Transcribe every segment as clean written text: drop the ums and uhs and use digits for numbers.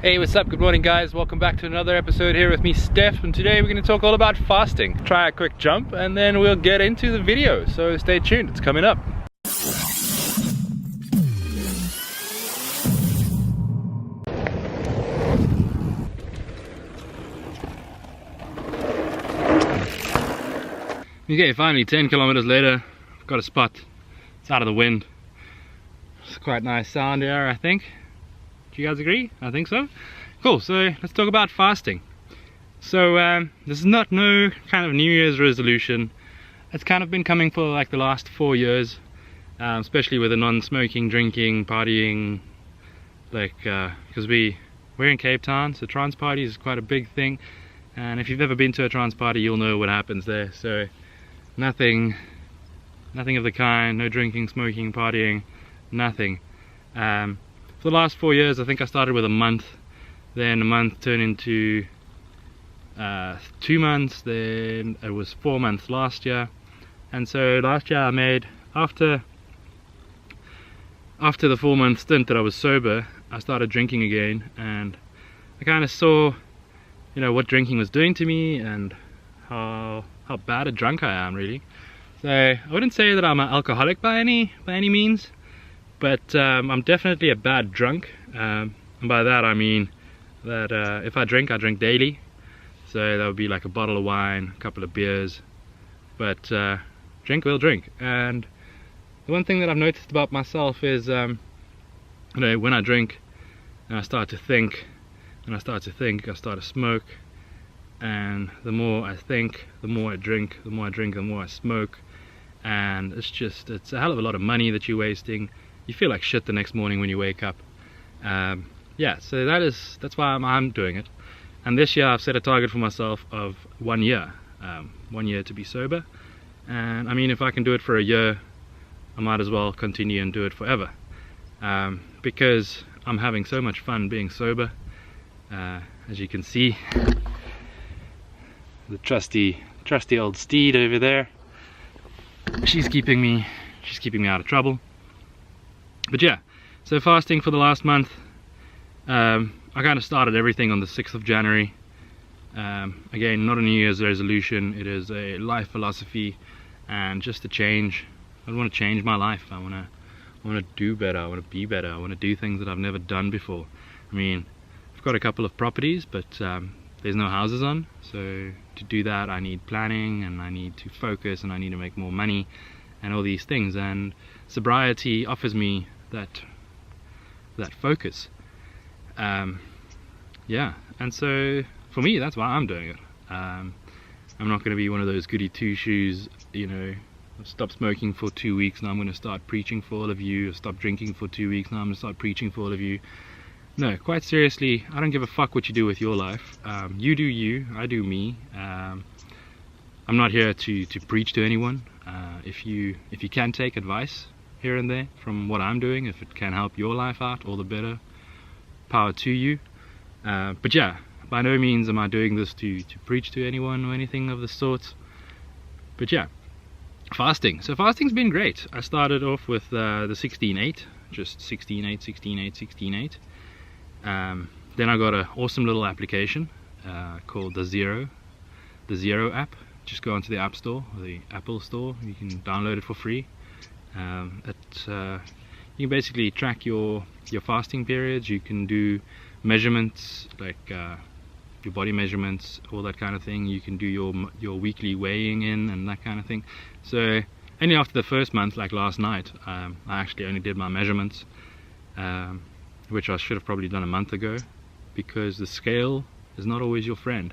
Hey, what's up? Good morning, guys. Welcome back to another episode here with me, Steph, and today we're going to talk all about fasting. Try a quick jump and then we'll get into the video, so stay tuned, it's coming up. Okay, finally 10 kilometers later, I've got a spot. It's out of the wind. It's quite nice sound here, I think. Do you guys agree? I think so. Cool, so let's talk about fasting. So this is not no kind of New Year's resolution. It's kind of been coming for like the last 4 years, especially with the non-smoking, drinking, partying, like because we're in Cape Town, so trance parties is quite a big thing, and if you've ever been to a trance party you'll know what happens there. So nothing of the kind, no drinking, smoking, partying, nothing. For the last 4 years, I think I started with a month, then a month turned into 2 months, then it was 4 months last year. And so last year I made, after the 4 month stint that I was sober, I started drinking again, and I kind of saw, you know, what drinking was doing to me and how bad a drunk I am, really. So I wouldn't say that I'm an alcoholic by any means, but I'm definitely a bad drunk, and by that I mean that if I drink daily. So that would be like a bottle of wine, a couple of beers, but drink will drink. And the one thing that I've noticed about myself is, you know, when I drink and I start to think, I start to smoke, and the more I think, the more I drink, the more I smoke, and it's a hell of a lot of money that you're wasting. You feel like shit the next morning when you wake up. Yeah, so that's why I'm doing it. And this year I've set a target for myself of 1 year, 1 year to be sober. And I mean, if I can do it for a year, I might as well continue and do it forever, because I'm having so much fun being sober. As you can see, the trusty old steed over there, she's keeping me out of trouble. But yeah, so fasting for the last month, I kind of started everything on the 6th of January. Again, not a New Year's resolution, it is a life philosophy and just a change. I want to change my life. I want to do better, I want to be better, I want to do things that I've never done before. I mean, I've got a couple of properties, but there's no houses on, so to do that I need planning, and I need to focus, and I need to make more money and all these things, and sobriety offers me that focus. Yeah, and so for me, that's why I'm doing it. I'm not going to be one of those goody two shoes, you know, I've stopped smoking for 2 weeks, now I'm going to start preaching for all of you. I've stopped drinking for 2 weeks, now I'm going to start preaching for all of you. No, quite seriously, I don't give a fuck what you do with your life. You do you, I do me. I'm not here to preach to anyone. If you can take advice here and there from what I'm doing, if it can help your life out, all the better, power to you. But yeah, by no means am I doing this to preach to anyone or anything of the sort. But yeah, fasting. So fasting's been great. I started off with the 16-8, just 16-8, 16-8, 16-8. Then I got an awesome little application called the Zero app. Just go onto the App Store or the Apple Store. You can download it for free. You can basically track your fasting periods. You can do measurements like your body measurements, all that kind of thing. You can do your weekly weighing in and that kind of thing. So only after the first month, like last night, I actually only did my measurements, which I should have probably done a month ago, because the scale is not always your friend.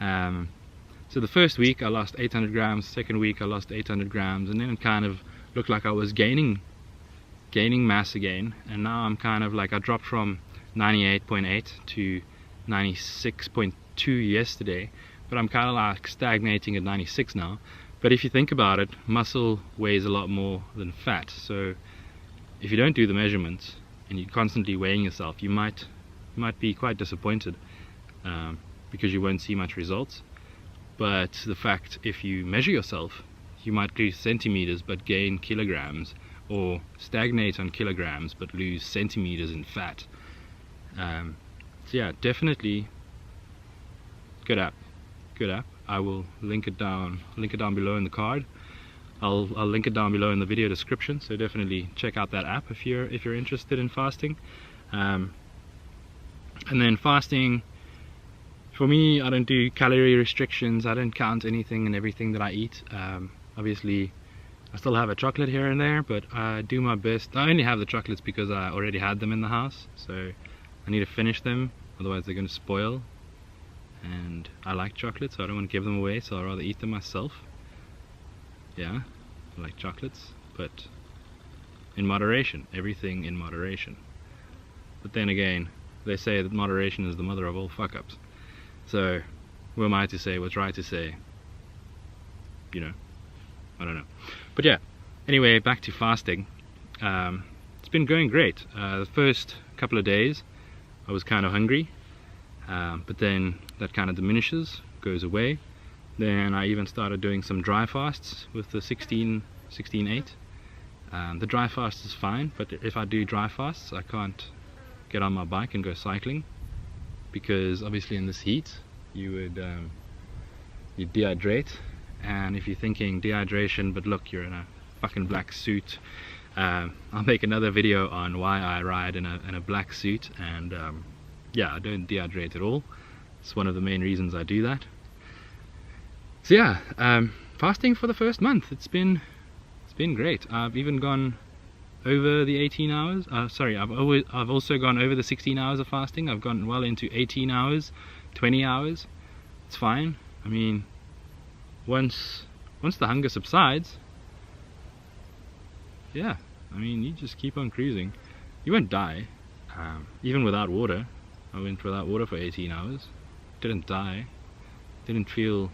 So the first week I lost 800 grams, second week I lost 800 grams, and then it kind of looked like I was gaining mass again, and now I'm kind of like, I dropped from 98.8 to 96.2 yesterday, but I'm kind of like stagnating at 96 now. But if you think about it, muscle weighs a lot more than fat, so if you don't do the measurements and you're constantly weighing yourself, you might be quite disappointed, because you won't see much results. But the fact, if you measure yourself, you might lose centimeters but gain kilograms, or stagnate on kilograms but lose centimeters in fat. So yeah, definitely good app. Good app. I will link it down below in the card. I'll link it down below in the video description, so definitely check out that app if you're interested in fasting. And then fasting, for me, I don't do calorie restrictions. I don't count anything and everything that I eat. Obviously I still have a chocolate here and there, but I do my best. I only have the chocolates because I already had them in the house, so I need to finish them, otherwise they're going to spoil. And I like chocolates, so I don't want to give them away, so I'd rather eat them myself. Yeah, I like chocolates, but in moderation. Everything in moderation. But then again, they say that moderation is the mother of all fuck-ups. So who am I to say what's right to say? You know, I don't know. But yeah, anyway, back to fasting. It's been going great. The first couple of days I was kind of hungry, but then that kind of diminishes, goes away. Then I even started doing some dry fasts with the 16-8. The dry fast is fine, but if I do dry fasts I can't get on my bike and go cycling, because obviously in this heat you would you'd dehydrate. And if you're thinking dehydration, but look, you're in a fucking black suit, I'll make another video on why I ride in a black suit. And yeah, I don't dehydrate at all. It's one of the main reasons I do that. So yeah, fasting for the first month, it's been great. I've even gone over the 18 hours. Sorry, I've also gone over the 16 hours of fasting. I've gone well into 18 hours, 20 hours. It's fine. I mean, once the hunger subsides, yeah, I mean, you just keep on cruising. You won't die. Even without water, I went without water for 18 hours. Didn't die. Didn't feel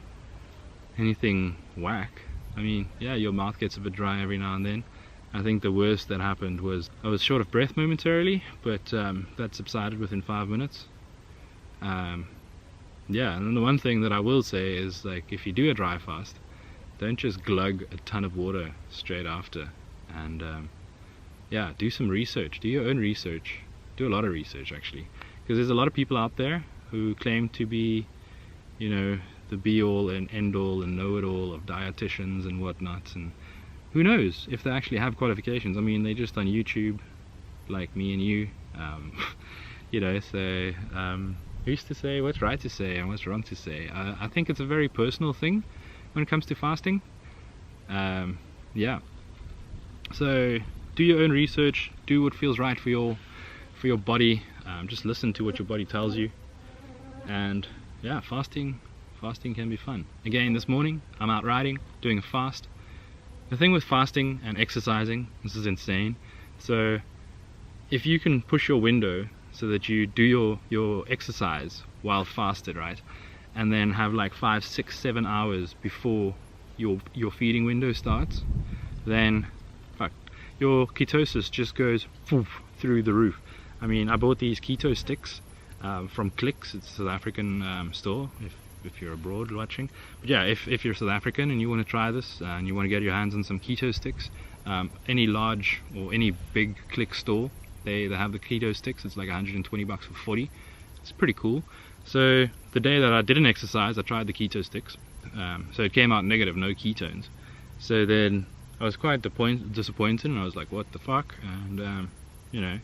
anything whack. I mean, yeah, your mouth gets a bit dry every now and then. I think the worst that happened was I was short of breath momentarily, but that subsided within 5 minutes. Yeah, and then the one thing that I will say is, like, if you do a dry fast, don't just glug a ton of water straight after. And yeah, do some research, do your own research, do a lot of research actually, because there's a lot of people out there who claim to be, you know, the be-all and end-all and know-it-all of dietitians and whatnot, and who knows if they actually have qualifications. I mean, they're just on YouTube like me and you, you know, so who's to say what's right to say and what's wrong to say? I think it's a very personal thing when it comes to fasting. Yeah, so do your own research, do what feels right for your body. Just listen to what your body tells you. And yeah, fasting can be fun. Again, this morning I'm out riding, doing a fast. The thing with fasting and exercising, this is insane. So if you can push your window so that you do your exercise while fasted, right, and then have like 5, 6, 7 hours before your feeding window starts, then fuck, your ketosis just goes through the roof. I mean, I bought these keto sticks from Clicks. It's a South African store, if you're abroad watching. But yeah, if you're South African and you want to try this and you want to get your hands on some keto sticks, any large or any big Click store, they have the keto sticks. It's like 120 bucks for 40. It's pretty cool. So the day that I didn't exercise, I tried the keto sticks. So it came out negative, no ketones. So then I was quite disappointed, and I was like, what the fuck? And you know,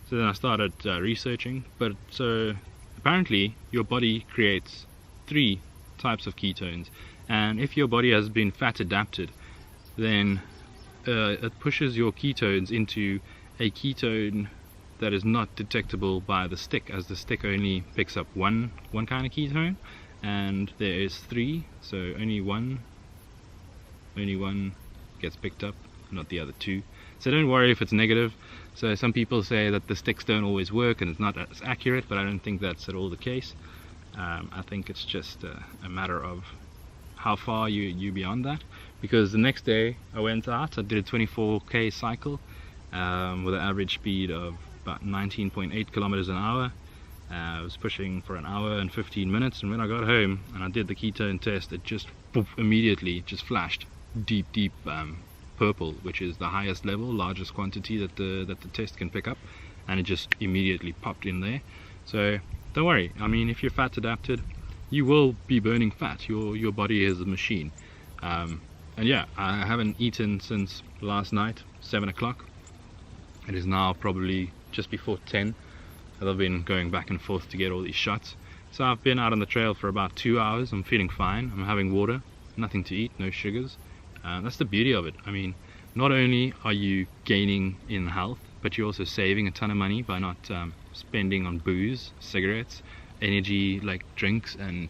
so then I started researching. But so apparently your body creates 3 types of ketones, and if your body has been fat adapted, then it pushes your ketones into a ketone that is not detectable by the stick, as the stick only picks up one kind of ketone, and there is 3, so only one gets picked up, not the other 2. So don't worry if it's negative. So some people say that the sticks don't always work and it's not as accurate, but I don't think that's at all the case. I think it's just a matter of how far you beyond that, because the next day I went out, I did a 24k cycle with an average speed of about 19.8 kilometers an hour. I was pushing for an hour and 15 minutes, and when I got home and I did the ketone test, it just immediately just flashed deep purple, which is the highest level, largest quantity that the test can pick up, and it just immediately popped in there. So don't worry. I mean, if you're fat adapted, you will be burning fat. Your body is a machine. And yeah, I haven't eaten since last night, 7 o'clock. It is now probably just before 10. I've been going back and forth to get all these shots. So I've been out on the trail for about 2 hours. I'm feeling fine. I'm having water, nothing to eat, no sugars. That's the beauty of it. I mean, not only are you gaining in health, but you're also saving a ton of money by not spending on booze, cigarettes, energy like drinks and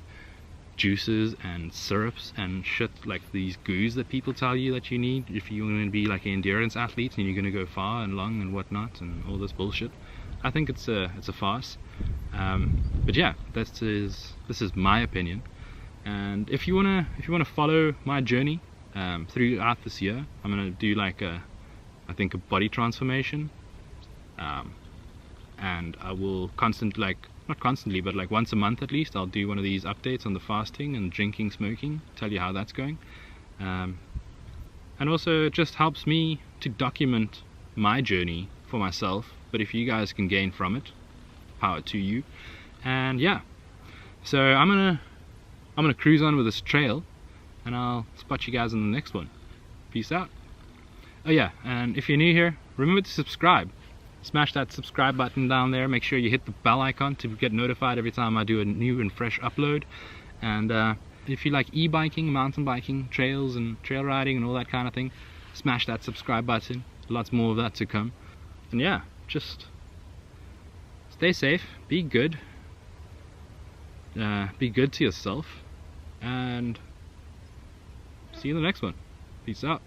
juices and syrups and shit like these goos that people tell you that you need if you're going to be like an endurance athlete and you're going to go far and long and whatnot and all this bullshit. I think it's a farce. But yeah, this is my opinion. And if you wanna follow my journey throughout this year, I'm gonna do like I think a body transformation, and I will not constantly, but like once a month at least, I'll do one of these updates on the fasting and drinking, smoking, tell you how that's going. And also it just helps me to document my journey for myself, but if you guys can gain from it, power to you. And yeah, so I'm gonna cruise on with this trail, and I'll spot you guys in the next one. Peace out. Oh yeah, and if you're new here, remember to subscribe. Smash that subscribe button down there. Make sure you hit the bell icon to get notified every time I do a new and fresh upload. And if you like e-biking, mountain biking, trails and trail riding and all that kind of thing, smash that subscribe button. Lots more of that to come. And yeah, just stay safe, be good to yourself, and see you in the next one. Peace out.